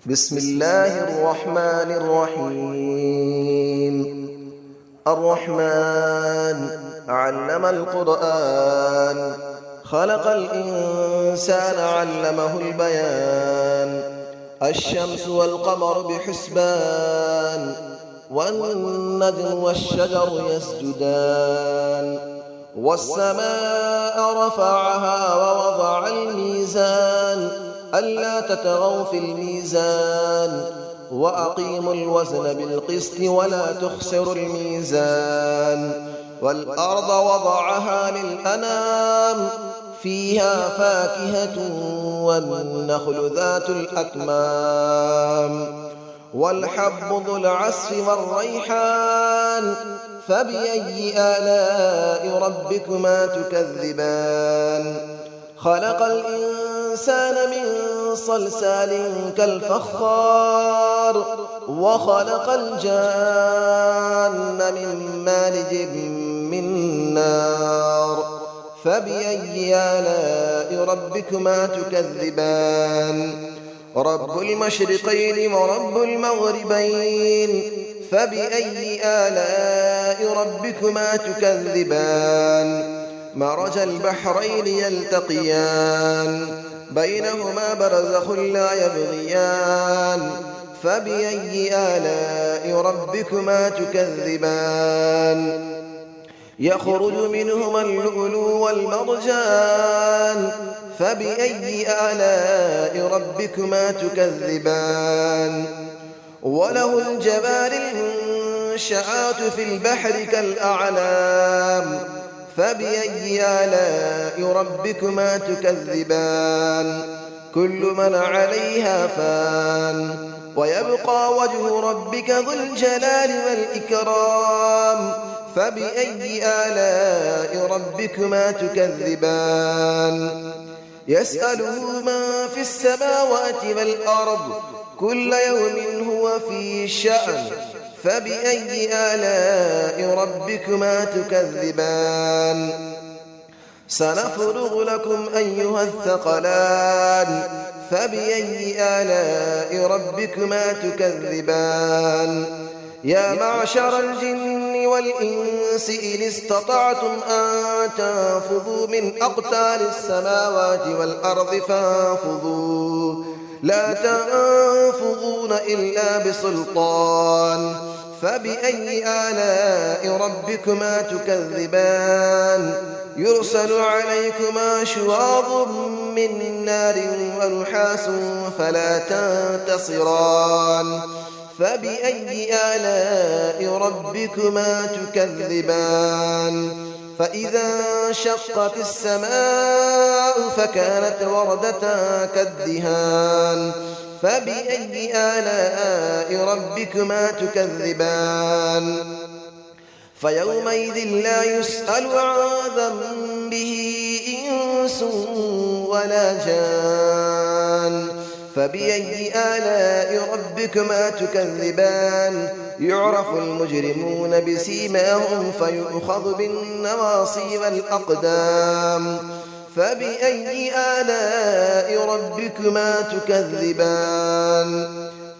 بسم الله الرحمن الرحيم. الرحمن علم القرآن، خلق الإنسان علمه البيان. الشمس والقمر بحسبان، والنجم والشجر يسجدان. والسماء رفعها ووضع الميزان، ألا تطغوا في الميزان، وأقيموا الوزن بالقسط ولا تخسروا الميزان. والأرض وضعها للأنام، فيها فاكهة والنخل ذات الأكمام. والحب ذو العصف والريحان، فبأي آلاء ربكما تكذبان. خلق الإنسان من صلصال كالفخار، وخلق الجان من مارج من نار. فبأي آلاء ربكما تكذبان. رب المشرقين ورب المغربين، فبأي آلاء ربكما تكذبان. مرج البحرين يلتقيان، بينهما برزخ لا يبغيان. فبأي آلاء ربكما تكذبان. يخرج منهما اللؤلؤ والمرجان، فبأي آلاء ربكما تكذبان. وله الجوار المنشآت في البحر كالأعلام، فبأي آلاء ربكما تكذبان. كل من عليها فان، ويبقى وجه ربك ذو الجلال والإكرام. فبأي آلاء ربكما تكذبان. يسأله من في السماوات والأرض، كل يوم هو في شأن. فبأي آلاء ربكما تكذبان. سنفرغ لكم أيها الثقلان، فبأي آلاء ربكما تكذبان. يا معشر الجن والإنس إن استطعتم أن تنفذوا من أقطار السماوات والأرض فانفذوا، لا تنفذون إلا بسلطان. فبأي آلاء ربكما تكذبان. يرسل عليكما شواظ من نار ونحاس فلا تنتصران. فبأي آلاء ربكما تكذبان. فإذا انشقت السماء فكانت وردة كالدهان. فبأي آلاء ربكما تكذبان. فيومئذ لا يسأل عن ذنبه إنس ولا جان. فبأي آلاء ربكما تكذبان. يعرف المجرمون بسيماهم فيؤخذ بالنواصي والأقدام. فبأي آلاء ربكما تكذبان.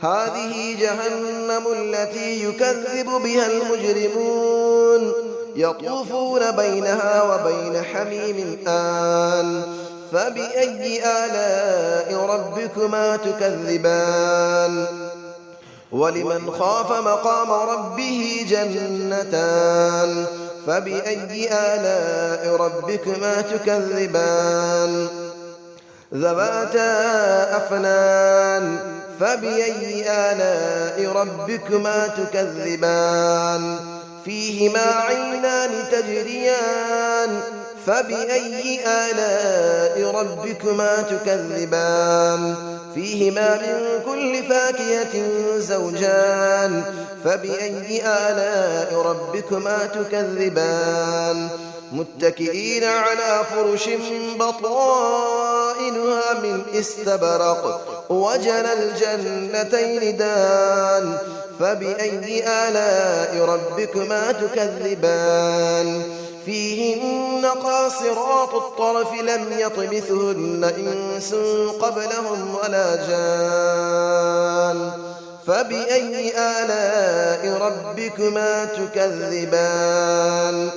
هذه جهنم التي يكذب بها المجرمون، يطوفون بينها وبين حميم آن. فبأي آلاء ربكما تكذبان. ولمن خاف مقام ربه جنتان. فبأي آلاء ربكما تكذبان. ذواتا أفنان. فبأي آلاء ربكما تكذبان. فيهما عينان تجريان. فبأي آلاء ربكما تكذبان. فيهما من كل فاكهة زوجان. فبأي آلاء ربكما تكذبان. متكئين على فرش بطائنها من استبرق، وجنى الجنتين دان. فبأي آلاء ربكما تكذبان. فيهن قاصرات الطرف لم يطمثهن إنس قبلهم ولا جان. فبأي آلاء ربكما تكذبان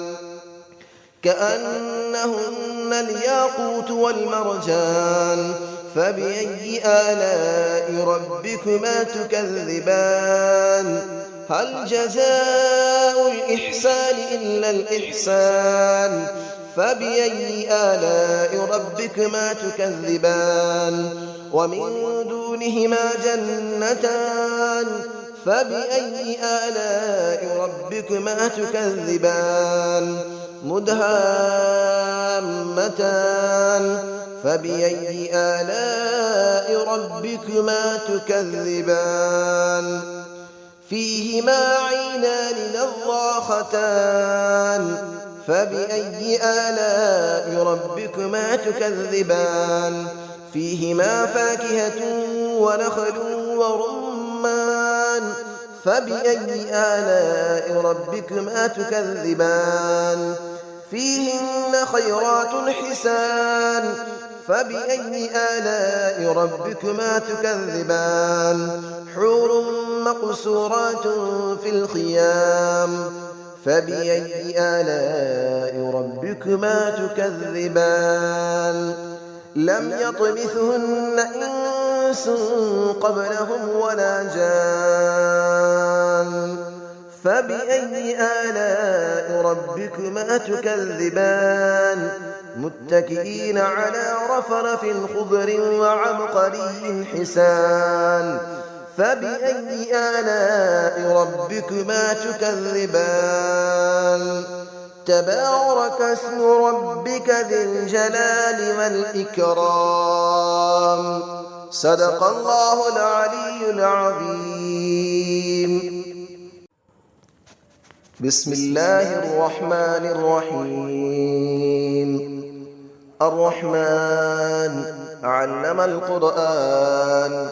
كأنهن الياقوت والمرجان فبأي آلاء ربكما تكذبان هل جزاء الإحسان إلا الإحسان فبأي آلاء ربكما تكذبان ومن دونهما جنتان فبأي آلاء ربكما تكذبان مدهامتان فبأي آلاء ربكما تكذبان فيهما عينان نضاختان فبأي آلاء ربكما تكذبان فيهما فاكهة ونخل ورمان فبأي آلاء ربكما تكذبان فيهن خيرات حسان فبأي آلاء ربكما تكذبان حور مقصورات في الخيام فبأي آلاء ربكما تكذبان لم يطمثهن إنس قبلهم ولا جان فبأي آلاء ربكما تكذبان متكئين على رفرف خضر وعبقري حسان فبأي آلاء ربكما تكذبان تبارك اسم ربك ذي الجلال والإكرام صدق الله العلي العظيم بسم الله الرحمن الرحيم الرحمن علم القرآن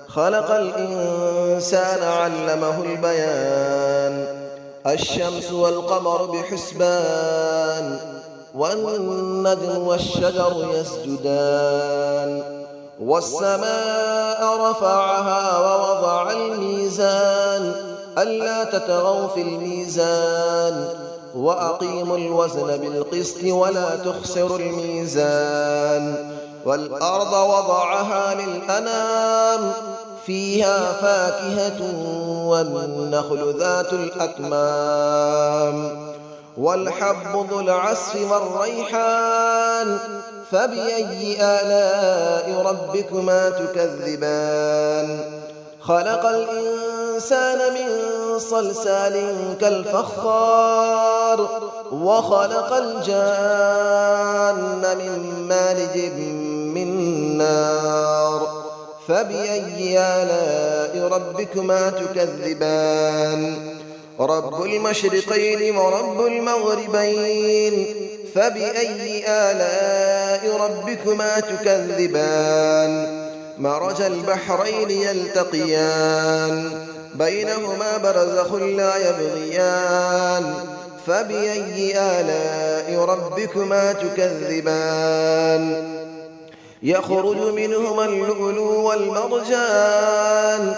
خلق الإنسان علمه البيان الشمس والقمر بحسبان والنجم والشجر يسجدان والسماء رفعها ووضع الميزان ألا تطغوا في الميزان وأقيموا الوزن بالقسط ولا تخسروا الميزان والأرض وضعها للأنام فيها فاكهة والنخل ذات الأكمام والحب ذو العصف والريحان فبأي آلاء ربكما تكذبان خلق الإنسان من صلصال كالفخار وخلق الجان من مارج من نار فبأي آلاء ربكما تكذبان رب المشرقين ورب المغربين فبأي آلاء ربكما تكذبان مرج البحرين يلتقيان بينهما برزخ لا يبغيان فبأي آلاء ربكما تكذبان يخرج منهما اللؤلؤ والمرجان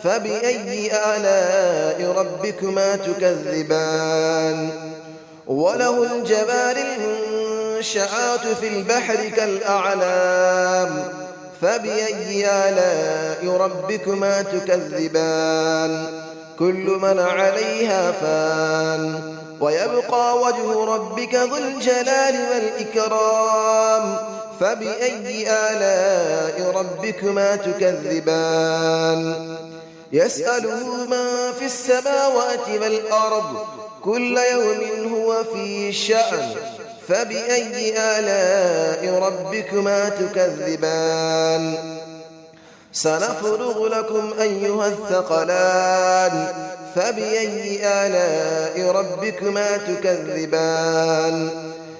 فبأي آلاء ربكما تكذبان وله الجبال المنشآت في البحر كالأعلام فبأي آلاء ربكما تكذبان كل من عليها فان ويبقى وجه ربك ذو الجلال والإكرام فبأي آلاء ربكما تكذبان يسأله من في السماوات والأرض كل يوم هو في شأن فبأي آلاء ربكما تكذبان سنفرغ لكم أيها الثقلان فبأي آلاء ربكما تكذبان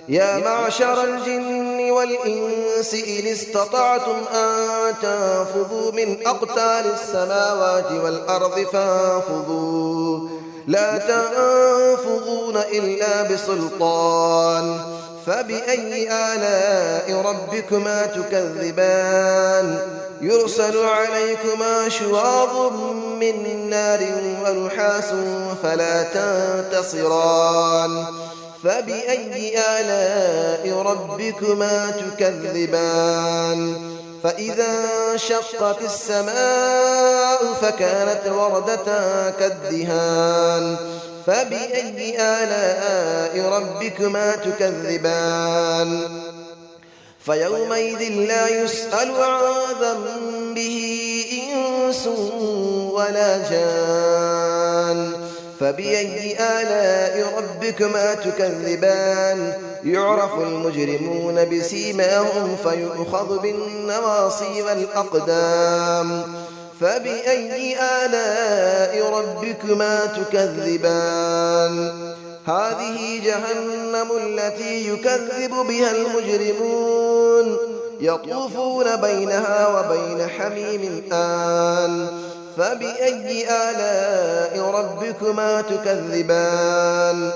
يا معشر الجن والإنس إن استطعتم أن تنفذوا من أقطار السماوات والأرض فانفذوا لا تنفذون إلا بسلطان فبأي آلاء ربكما تكذبان يرسل عليكما شواظ من نار ونحاس فلا تنتصران فبأي آلاء ربكما تكذبان فإذا انشقت السماء فكانت وردة كالدهان فبأي آلاء ربكما تكذبان فيومئذ لا يسأل عن ذنبه إنس ولا جان فبأي آلاء ربكما تكذبان يعرف المجرمون بسيماهم فيؤخذ بالنواصي والأقدام فبأي آلاء ربكما تكذبان هذه جهنم التي يكذب بها المجرمون يطوفون بينها وبين حميم آن فبأي آلاء ربكما تكذبان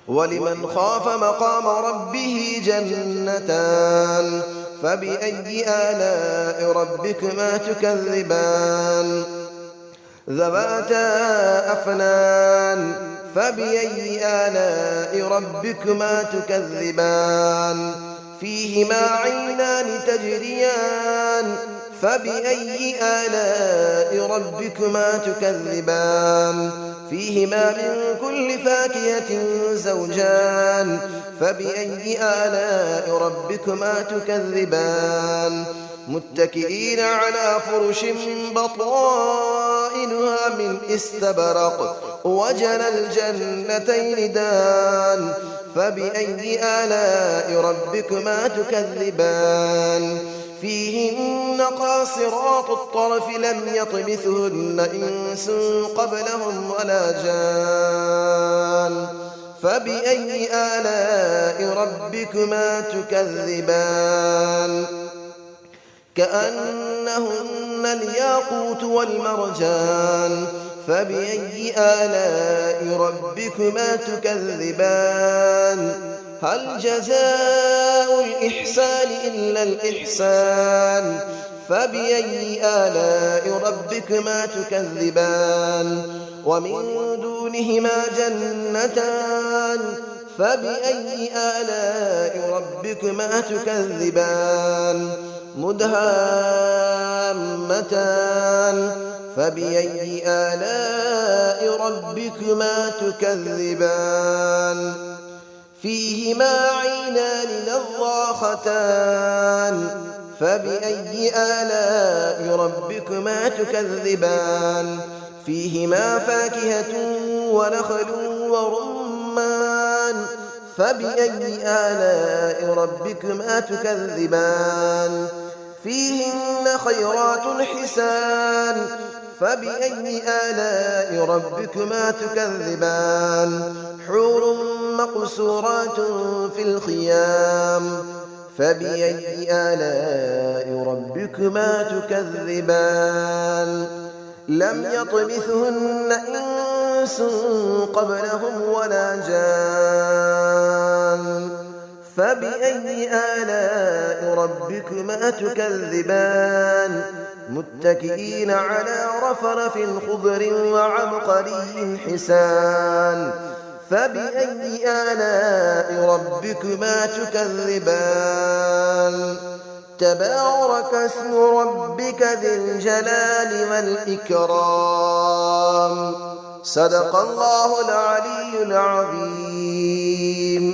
ولمن خاف مقام ربه جنتان فبأي آلاء ربكما تكذبان ذواتا أفنان فبأي آلاء ربكما تكذبان فيهما عينان تجريان فبأي آلاء ربكما تكذبان فيهما من كل فاكهة زوجان فبأي آلاء ربكما تكذبان متكئين على فرش بطائنها من استبرق وجنى الجنتين دان فبأي آلاء ربكما تكذبان فيهن قاصرات الطرف لم يطمثهن إنس قبلهم ولا جان فبأي آلاء ربكما تكذبان كأنهن الياقوت والمرجان فبأي آلاء ربكما تكذبان هل جزاء الإحسان إلا الإحسان فبأي آلاء ربكما تكذبان ومن دونهما جنتان فبأي آلاء ربكما تكذبان مدهامتان فبأي آلاء ربكما تكذبان فيهما عينان نضاختان فبأي آلاء ربكما تكذبان فيهما فاكهة ونخل ورمان فبأي آلاء ربكما تكذبان فيهن خيرات حسان فبأي آلاء ربكما تكذبان حور مقصورات في الخيام فبأي آلاء ربكما تكذبان لم يطمثهن إنس قبلهم ولا جان فبأي آلاء ربكما تكذبان متكئين على رفرف خضر وعبقري حسان فبأي آلاء ربكما تكذبان تبارك اسم ربك ذي الجلال والإكرام صدق الله العلي العظيم.